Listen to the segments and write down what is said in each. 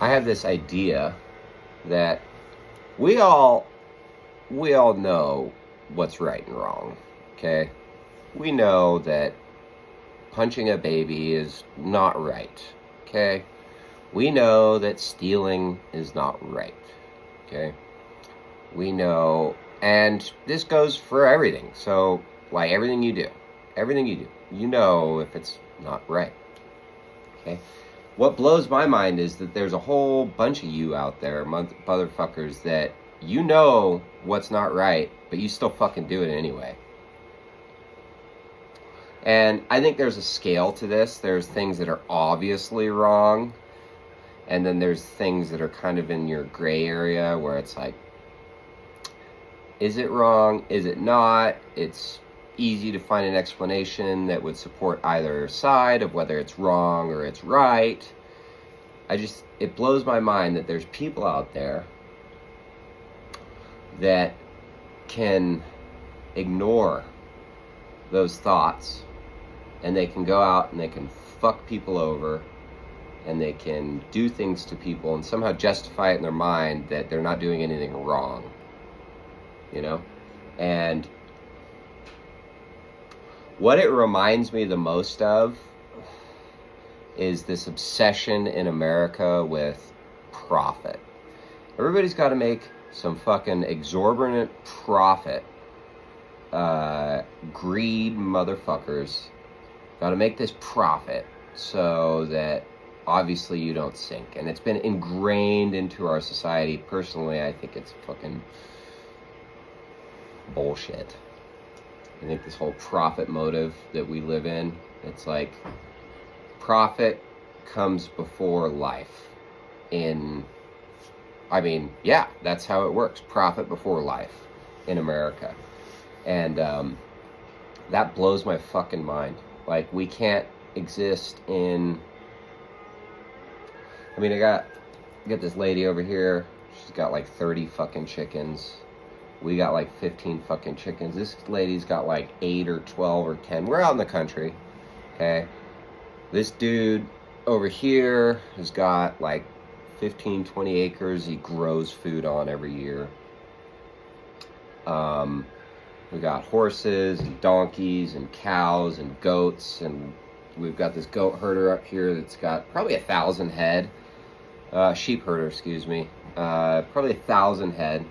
I have this idea that we all know what's right and wrong. Okay, we know that punching a baby is not right. Okay, we know that stealing is not right. Okay, we know, and this goes for everything. So, like everything you do, you know if it's not right. Okay. What blows my mind is that there's a whole bunch of you out there, motherfuckers, that you know what's not right, but you still fucking do it anyway. And I think there's a scale to this. There's things that are obviously wrong, and then there's things that are kind of in your gray area where it's like, is it wrong? Is it not? It's easy to find an explanation that would support either side of whether it's wrong or it's right. It blows my mind that there's people out there that can ignore those thoughts, and they can go out and they can fuck people over, and they can do things to people and somehow justify it in their mind that they're not doing anything wrong, you know? And what it reminds me the most of is this obsession in America with profit. Everybody's got to make some fucking exorbitant profit. Greed motherfuckers got to make this profit so that obviously you don't sink. And it's been ingrained into our society. Personally, I think it's fucking bullshit. I think this whole profit motive that we live in, it's like profit comes before life. That's how it works. Profit before life in America. And that blows my fucking mind. Like, we can't exist in... I got this lady over here. She's got like 30 fucking chickens. We got like 15 fucking chickens. This lady's got like 8 or 12 or 10. We're out in the country, okay? This dude over here has got like 15, 20 acres he grows food on every year. We got horses and donkeys and cows and goats, and we've got this goat herder up here that's got probably 1,000 head. Sheep herder, excuse me. Probably 1,000 head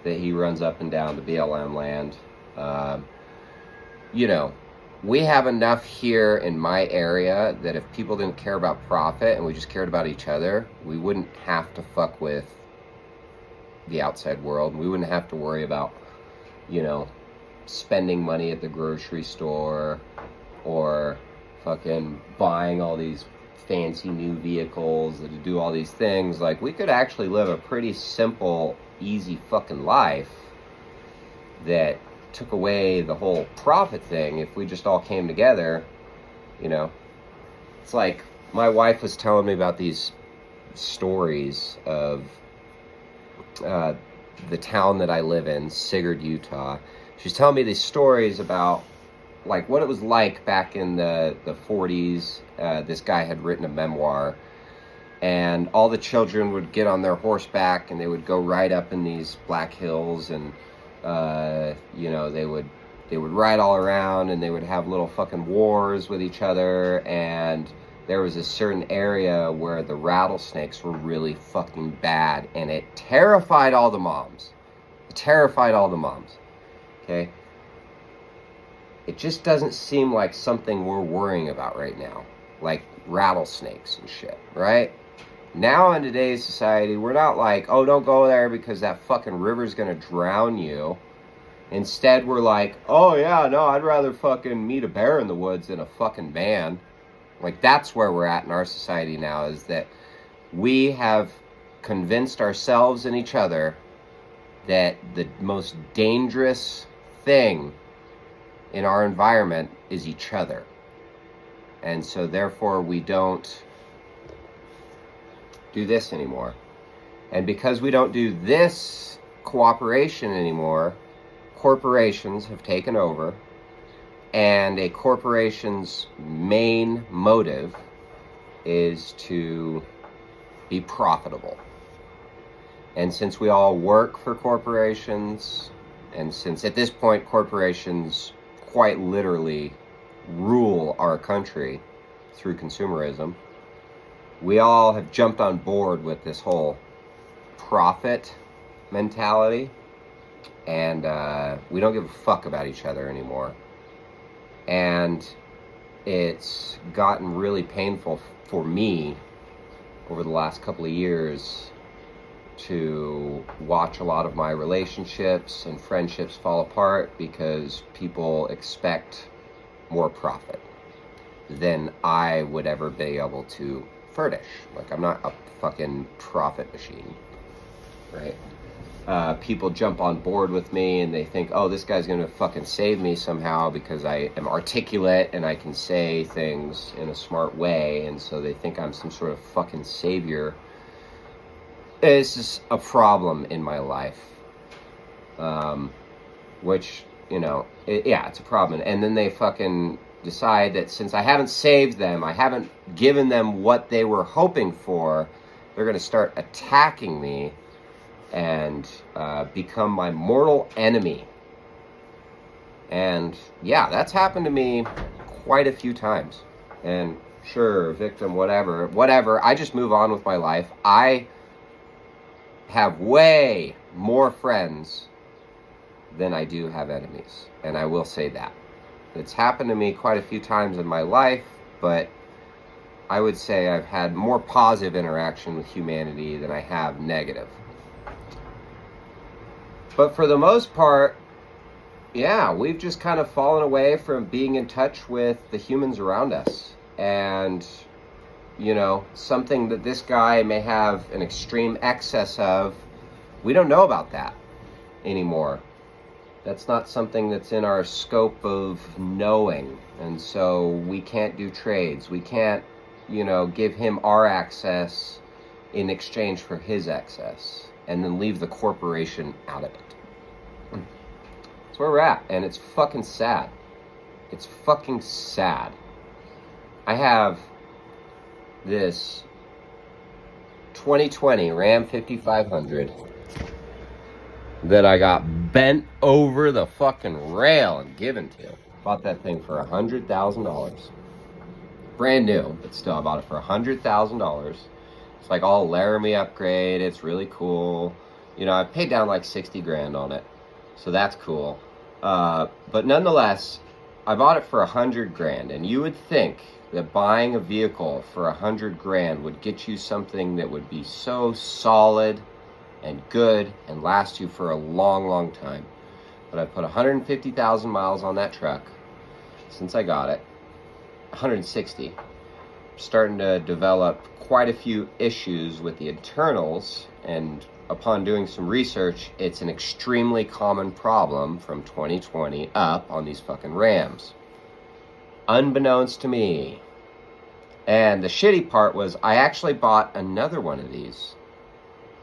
that he runs up and down the BLM land. We have enough here in my area that if people didn't care about profit and we just cared about each other, we wouldn't have to fuck with the outside world. We wouldn't have to worry about, spending money at the grocery store or fucking buying all these fancy new vehicles that do all these things. Like, we could actually live a pretty simple, easy fucking life that took away the whole profit thing if we just all came together. It's like my wife was telling me about these stories of the town that I live in, Sigurd, Utah. She's telling me these stories about like what it was like back in the 40s. This guy had written a memoir, and all the children would get on their horseback and they would go ride up in these Black Hills, and they would ride all around, and they would have little fucking wars with each other. And there was a certain area where the rattlesnakes were really fucking bad, and it terrified all the moms. Okay? It just doesn't seem like something we're worrying about right now, like rattlesnakes and shit, right? Now in today's society, we're not like, oh, don't go there because that fucking river's gonna drown you. Instead, we're like, oh yeah, no, I'd rather fucking meet a bear in the woods than a fucking man. Like, that's where we're at in our society now, is that we have convinced ourselves and each other that the most dangerous thing in our environment is each other. And so therefore we don't do this anymore. And because we don't do this cooperation anymore, corporations have taken over, and a corporation's main motive is to be profitable. And since we all work for corporations, and since at this point corporations quite literally rule our country through consumerism, we all have jumped on board with this whole profit mentality, and we don't give a fuck about each other anymore. And it's gotten really painful for me over the last couple of years to watch a lot of my relationships and friendships fall apart because people expect more profit than I would ever be able to furnish. Like, I'm not a fucking profit machine, right? People jump on board with me and they think, oh, this guy's gonna fucking save me somehow because I am articulate and I can say things in a smart way, and so they think I'm some sort of fucking savior. It's just a problem in my life, which, you know, it's a problem. And then they fucking decide that since I haven't saved them, I haven't given them what they were hoping for, they're going to start attacking me and become my mortal enemy. And yeah, that's happened to me quite a few times. And sure, victim, whatever, I just move on with my life. I have way more friends than I do have enemies, and I will say that. It's happened to me quite a few times in my life, but I would say I've had more positive interaction with humanity than I have negative. But for the most part, yeah, we've just kind of fallen away from being in touch with the humans around us. And you know, something that this guy may have an extreme excess of, we don't know about that anymore. That's not something that's in our scope of knowing. And so we can't do trades. We can't, you know, give him our access in exchange for his access and then leave the corporation out of it. That's where we're at. And it's fucking sad. It's fucking sad. I have this 2020 Ram 5500 that I got bent over the fucking rail and given to. Bought that thing for $100,000. Brand new, but still I bought it for $100,000. It's like all Laramie upgrade. It's really cool. You know, I paid down like 60 grand on it, so that's cool. But nonetheless, I bought it for 100 grand, and you would think that buying a vehicle for 100 grand would get you something that would be so solid and good and last you for a long, long time. But I put 150,000 miles on that truck since I got it. 160. Starting to develop quite a few issues with the internals, and upon doing some research, it's an extremely common problem from 2020 up on these fucking Rams. Unbeknownst to me. And the shitty part was I actually bought another one of these.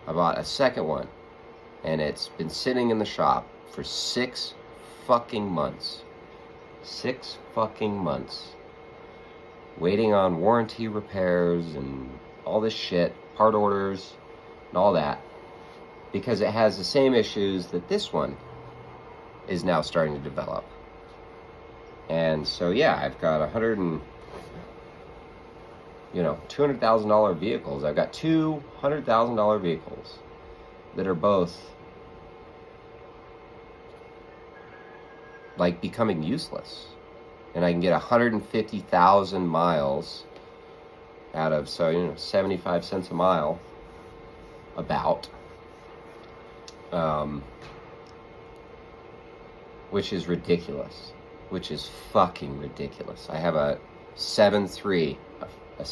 I bought a second one, and it's been sitting in the shop for 6 fucking months. 6 fucking months. Waiting on warranty repairs and all this shit, part orders and all that, because it has the same issues that this one is now starting to develop. And so yeah, I've got $200,000 vehicles. I've got two $100,000 vehicles that are both like becoming useless. And I can get 150,000 miles out of, 75 cents a mile, about, which is ridiculous, which is fucking ridiculous. I have a 7.3, a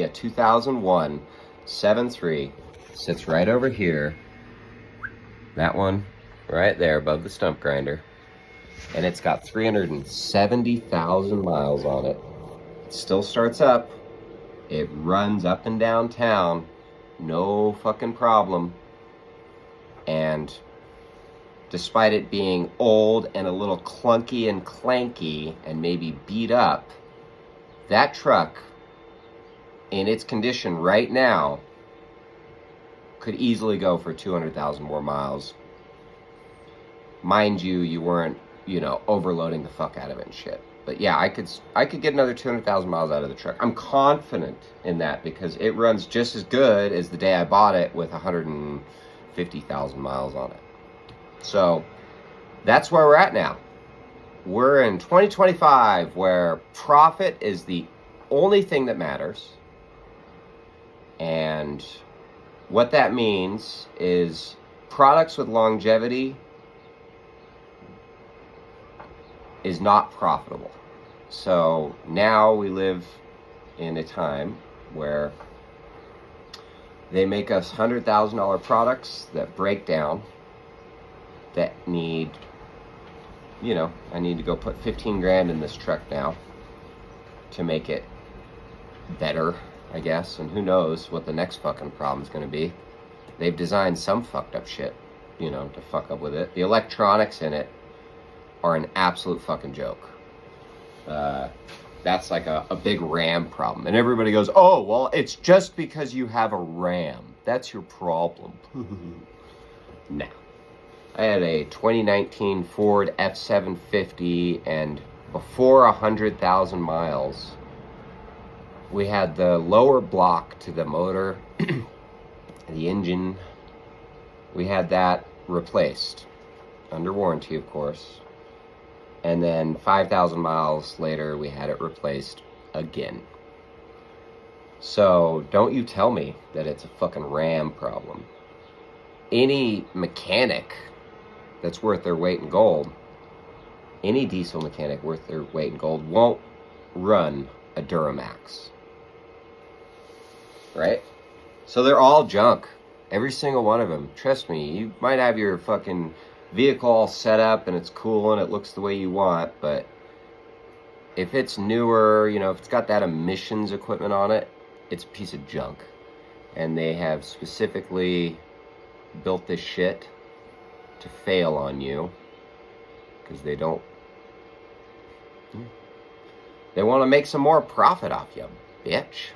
2001 7.3, sits right over here, that one right there above the stump grinder. And it's got 370,000 miles on it. It still starts up. It runs up and down town. No fucking problem. And despite it being old and a little clunky and clanky and maybe beat up, that truck, in its condition right now, could easily go for 200,000 more miles. Mind you, you weren't, overloading the fuck out of it and shit. But yeah, I could get another 200,000 miles out of the truck. I'm confident in that because it runs just as good as the day I bought it with 150,000 miles on it. So that's where we're at now. We're in 2025 where profit is the only thing that matters. And what that means is products with longevity is not profitable. So now we live in a time where they make us $100,000 products that break down, that need, I need to go put 15 grand in this truck now to make it better, I guess. And who knows what the next fucking problem is going to be. They've designed some fucked up shit, to fuck up with it. The electronics in it are an absolute fucking joke. That's like a big RAM problem. And everybody goes, oh, well, it's just because you have a RAM. That's your problem. Nah. I had a 2019 Ford F-750, and before 100,000 miles, we had the lower block to the motor, the engine, we had that replaced. Under warranty, of course. And then 5,000 miles later, we had it replaced again. So don't you tell me that it's a fucking RAM problem. Any mechanic that's worth their weight in gold, any diesel mechanic worth their weight in gold won't run a Duramax. Right? So they're all junk. Every single one of them. Trust me, you might have your fucking vehicle all set up and it's cool and it looks the way you want, but if it's newer, if it's got that emissions equipment on it, it's a piece of junk. And they have specifically built this shit to fail on you because they want to make some more profit off you, bitch.